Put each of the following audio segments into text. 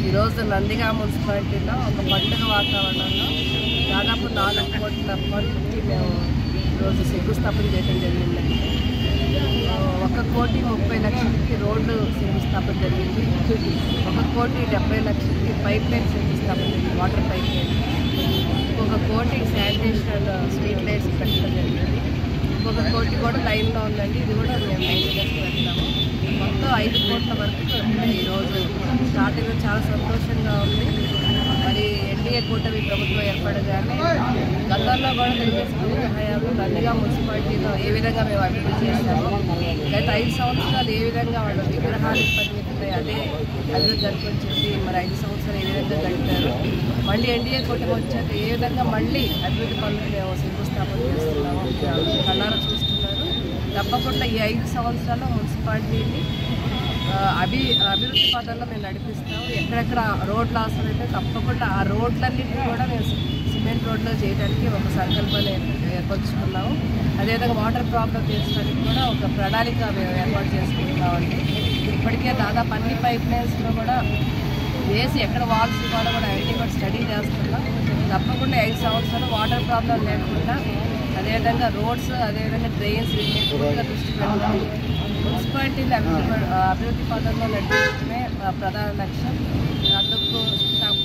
ఈరోజు నందిగామ మున్సిపాలిటీలో ఒక పండుగ వాతావరణంలో దాదాపు 4 కోట్ల పనులకి మేము ఈరోజు శంకుస్థాపన చేయడం జరిగిందండి. 1,30,30,00,000కి రోడ్డు శంకుస్థాపన జరిగింది. 1,70,00,000కి పైప్ లైన్ శంకుస్థాపన జరిగింది, water pipe line. 1,00,00,000 sanitation street lights పెట్టడం జరిగింది. 1,00,00,000 కూడా లైన్లో ఉందండి. ఇది కూడా మేము మెయింటెనెన్స్ పెడతాము. మొత్తం 5 కోట్ల వరకు ఈరోజు స్టార్టింగ్లో చాలా సంతోషంగా ఉంది. మరి ఎన్డీఏ కూటమి ప్రభుత్వం ఏర్పడగానే గతంలో కూడా తెలుగుదేశం హయాంలో నందిగామ మున్సిపాలిటీలో ఏ విధంగా మేము అభివృద్ధి చేశాము, గత 5 సంవత్సరాలు ఏ విధంగా వాళ్ళు విగ్రహాలకు పరిమితమై అదే అభివృద్ధి అనుకుని చెప్పి మరి 5 సంవత్సరాలు ఏ విధంగా గడిపారు, మళ్ళీ ఎన్డీఏ కూటమి వచ్చాక ఏ విధంగా మళ్ళీ అభివృద్ధి పనులు మేము శంకుస్థాపన చేస్తున్నాము కళ్ళారా చూస్తున్నారు. తప్పకుండా ఈ 5 సంవత్సరాల్లో మున్సిపాలిటీని అభివృద్ధి పథంలో మేము నడిపిస్తాము. ఎక్కడెక్కడ రోడ్లు అవసరమైతే తప్పకుండా ఆ రోడ్లన్నింటినీ కూడా మేము సిమెంట్ రోడ్లో చేయడానికి ఒక సంకల్పాన్ని ఏర్పరచుకున్నాము. అదేవిధంగా వాటర్ ప్రాబ్లం తీర్చడానికి కూడా ఒక ప్రణాళిక మేము ఏర్పాటు చేసుకుంటున్నామండి. ఇప్పటికే దాదాపు అన్ని పైప్ లైన్స్లో కూడా వేసి ఎక్కడ వాల్స్ ఇవ్వాలో కూడా అవన్నీ కూడా స్టడీ చేస్తున్నాం. తప్పకుండా 5 సంవత్సరాలు వాటర్ ప్రాబ్లం లేకుండా అదేవిధంగా రోడ్స్ అదేవిధంగా డ్రైన్స్ వీటిని పూర్తిగా దృష్టి పెడతాము. మున్సిపాలిటీని అభివృద్ధి పథంలో నడిపించడమే ప్రధాన లక్ష్యం. అందుకు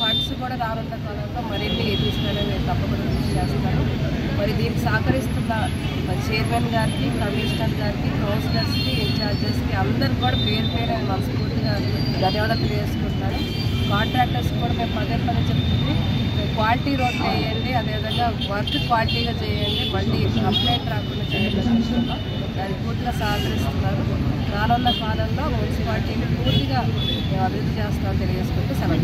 ఫండ్స్ కూడా రానున్న కాలంలో మరిన్ని తీసుకునే తప్పకుండా కృషి చేస్తాను. మరి దీనికి సహకరిస్తున్న చైర్మన్ గారికి, కమిషనర్ గారికి, కౌన్సిలర్స్కి, ఇన్ఛార్జెస్కి అందరికి కూడా పేరు పేరు మనస్ఫూర్తిగా ధన్యవాదాలు తెలియజేసుకుంటున్నాను. కాంట్రాక్టర్స్ కూడా మేము పదే చెప్తుంది, క్వాలిటీ రోడ్లు వేయండి, అదేవిధంగా వర్క్ క్వాలిటీగా చేయండి, మళ్ళీ కంప్లైంట్ రాకుండా చేయండి. దాన్ని పూర్తిగా సహకరిస్తున్నారు. రానున్న కాలంలో మున్సిపాలిటీని పూర్తిగా మేము అభివృద్ధి చేస్తామని తెలియజేసుకుంటూ సెలవు.